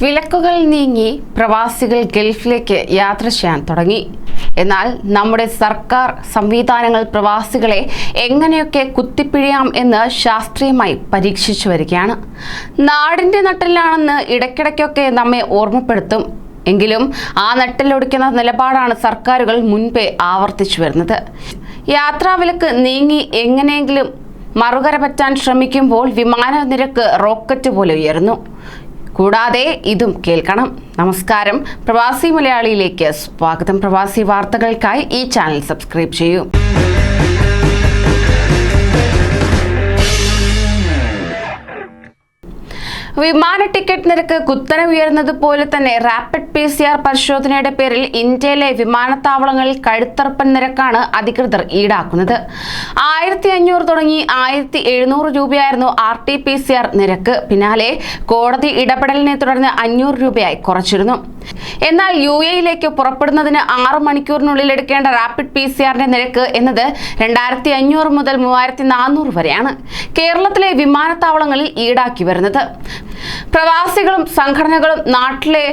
വിലക്കുകൾ നീങ്ങി പ്രവാസികൾ ഗൾഫിലേക്ക് യാത്ര ചെയ്യാൻ തുടങ്ങി. എന്നാൽ നമ്മുടെ സർക്കാർ സംവിധാനങ്ങൾ പ്രവാസികളെ എങ്ങനെയൊക്കെ കുത്തിപ്പിഴിയാം എന്ന് ശാസ്ത്രീയമായി പരീക്ഷിച്ചു വരികയാണ്. നാടിന്റെ നട്ടെല്ലാണെന്ന് ഇടയ്ക്കിടയ്ക്കൊക്കെ നമ്മെ ഓർമ്മപ്പെടുത്തും. എങ്കിലും ആ നട്ടെല്ലൊടിക്കുന്ന നിലപാടാണ് സർക്കാരുകൾ മുൻപേ ആവർത്തിച്ചു വരുന്നത്. യാത്രാവിലക്ക് നീങ്ങി എങ്ങനെയെങ്കിലും മറുകര പറ്റാൻ ശ്രമിക്കുമ്പോൾ വിമാന നിരക്ക് റോക്കറ്റ് പോലെ ഉയർന്നു. കൂടാതെ ഇതും കേൾക്കണം. നമസ്കാരം, പ്രവാസി മലയാളിയിലേക്ക് സ്വാഗതം. പ്രവാസി വാർത്തകൾക്കായി ഈ ചാനൽ സബ്സ്ക്രൈബ് ചെയ്യൂ. വിമാന ടിക്കറ്റ് നിരക്ക് കുത്തനെ ഉയർന്നതുപോലെ തന്നെ റാപ്പിഡ് PCR പരിശോധനയുടെ പേരിൽ ഇന്ത്യയിലെ വിമാനത്താവളങ്ങളിൽ കഴുത്തറപ്പൻ നിരക്കാണ് അധികൃതർ ഈടാക്കുന്നത്. 1500 തുടങ്ങി 1700 രൂപയായിരുന്നു RT-PCR നിരക്ക്. പിന്നാലെ കോടതി ഇടപെടലിനെ തുടർന്ന് 500 രൂപയായി കുറച്ചിരുന്നു. എന്നാൽ UAE-യിലേക്ക് പുറപ്പെടുന്നതിന് 6 മണിക്കൂറിനുള്ളിൽ എടുക്കേണ്ട റാപ്പിഡ് PCRന്റെ നിരക്ക് എന്നത് 2500 മുതൽ 3400 വരെയാണ് കേരളത്തിലെ വിമാനത്താവളങ്ങളിൽ ഈടാക്കി വരുന്നത്. പ്രവാസികളും നാട്ടിലെ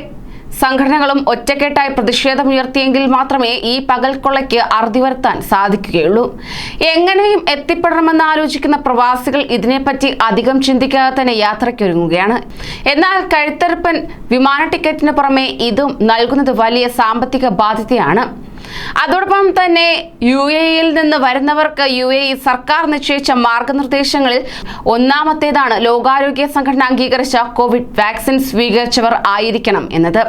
സംഘടനകളും ഒറ്റക്കെട്ടായി പ്രതിഷേധമുയർത്തിയെങ്കിൽ മാത്രമേ ഈ പകൽക്കൊള്ളയ്ക്ക് അറുതി വരുത്താൻ സാധിക്കുകയുള്ളൂ. എങ്ങനെയും എത്തിപ്പെടണമെന്ന് ആലോചിക്കുന്ന പ്രവാസികൾ ഇതിനെപ്പറ്റി അധികം ചിന്തിക്കാതെ തന്നെ യാത്രയ്ക്കൊരുങ്ങുകയാണ്. എന്നാൽ കഴുത്തറുപ്പൻ വിമാന ടിക്കറ്റിന് പുറമെ ഇതും നൽകുന്നത് വലിയ സാമ്പത്തിക ബാധ്യതയാണ്. അതോടൊപ്പം തന്നെ UAE-യിൽ നിന്ന് വരുന്നവർക്ക് UAE സർക്കാർ നിശ്ചയിച്ച മാർഗനിർദ്ദേശങ്ങളിൽ ഒന്നാമത്തേതാണ് ലോകാരോഗ്യ സംഘടന അംഗീകരിച്ച കോവിഡ് വാക്സിൻ സ്വീകരിച്ചവർ ആയിരിക്കണം എന്നത്.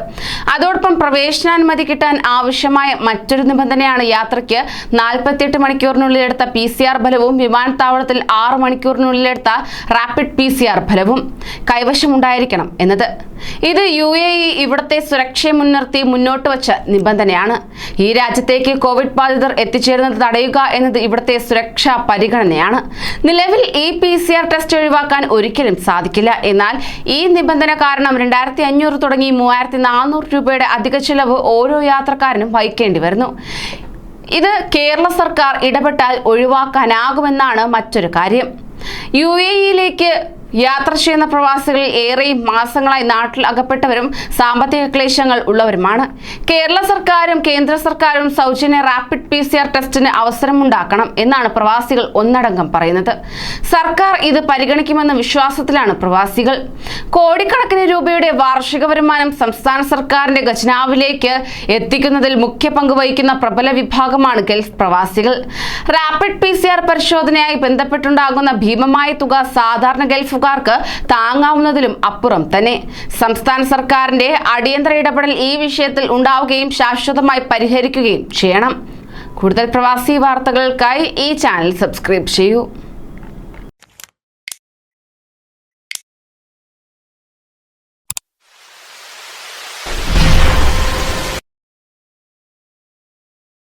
അതോടൊപ്പം പ്രവേശനാനുമതി കിട്ടാൻ ആവശ്യമായ മറ്റൊരു നിബന്ധനയാണ് യാത്രയ്ക്ക് 48 മണിക്കൂറിനുള്ളിൽ എടുത്ത PCR ഫലവും വിമാനത്താവളത്തിൽ 6 മണിക്കൂറിനുള്ളിൽ എടുത്ത റാപ്പിഡ് PCR ഫലവും കൈവശമുണ്ടായിരിക്കണം എന്നത്. ഇത് UAE ഇവിടുത്തെ സുരക്ഷയെ മുൻനിർത്തി മുന്നോട്ട് വച്ച നിബന്ധനയാണ്. ഈ രാജ്യത്തേക്ക് കോവിഡ് ബാധിതർ എത്തിച്ചേരുന്നത് തടയുക എന്നത് ഇവിടുത്തെ സുരക്ഷാ പരിഗണനയാണ്. നിലവിൽ ഈ PCR ടെസ്റ്റ് ഒഴിവാക്കാൻ ഒരിക്കലും സാധിക്കില്ല. എന്നാൽ ഈ നിബന്ധന കാരണം 2500 തുടങ്ങി 3400 രൂപയുടെ അധിക ചെലവ് ഓരോ യാത്രക്കാരനും വഹിക്കേണ്ടി വരുന്നു. ഇത് കേരള സർക്കാർ ഇടപെട്ടാൽ ഒഴിവാക്കാനാകുമെന്നാണ് മറ്റൊരു കാര്യം. UAE-യിലേക്ക് യാത്ര ചെയ്യുന്ന പ്രവാസികളിൽ ഏറെയും മാസങ്ങളായി നാട്ടിൽ അകപ്പെട്ടവരും സാമ്പത്തിക ക്ലേശങ്ങൾ ഉള്ളവരുമാണ്. കേരള സർക്കാരും കേന്ദ്ര സർക്കാരും സൗജന്യ റാപ്പിഡ് PCR ടെസ്റ്റിന് അവസരമുണ്ടാക്കണം എന്നാണ് പ്രവാസികൾ ഒന്നടങ്കം പറയുന്നത്. സർക്കാർ ഇത് പരിഗണിക്കുമെന്ന വിശ്വാസത്തിലാണ് പ്രവാസികൾ. കോടിക്കണക്കിന് രൂപയുടെ വാർഷിക വരുമാനം സംസ്ഥാന സർക്കാരിന്റെ ഖജനാവിലേക്ക് എത്തിക്കുന്നതിൽ മുഖ്യ പങ്ക് വഹിക്കുന്ന പ്രബല വിഭാഗമാണ് ഗൾഫ് പ്രവാസികൾ. റാപ്പിഡ് PCR പരിശോധനയായി ബന്ധപ്പെട്ടുണ്ടാകുന്ന ഭീമമായ തുക സാധാരണ ഗൾഫ് താങ്ങാവുന്നതിലും അപ്പുറം തന്നെ. സംസ്ഥാന സർക്കാരിന്റെ അടിയന്തര ഇടപെടൽ ഈ വിഷയത്തിൽ ഉണ്ടാവുകയും ശാശ്വതമായി പരിഹരിക്കുകയും ചെയ്യണം. കൂടുതൽ പ്രവാസി വാർത്തകൾക്കായി ഈ ചാനൽ സബ്സ്ക്രൈബ് ചെയ്യൂ.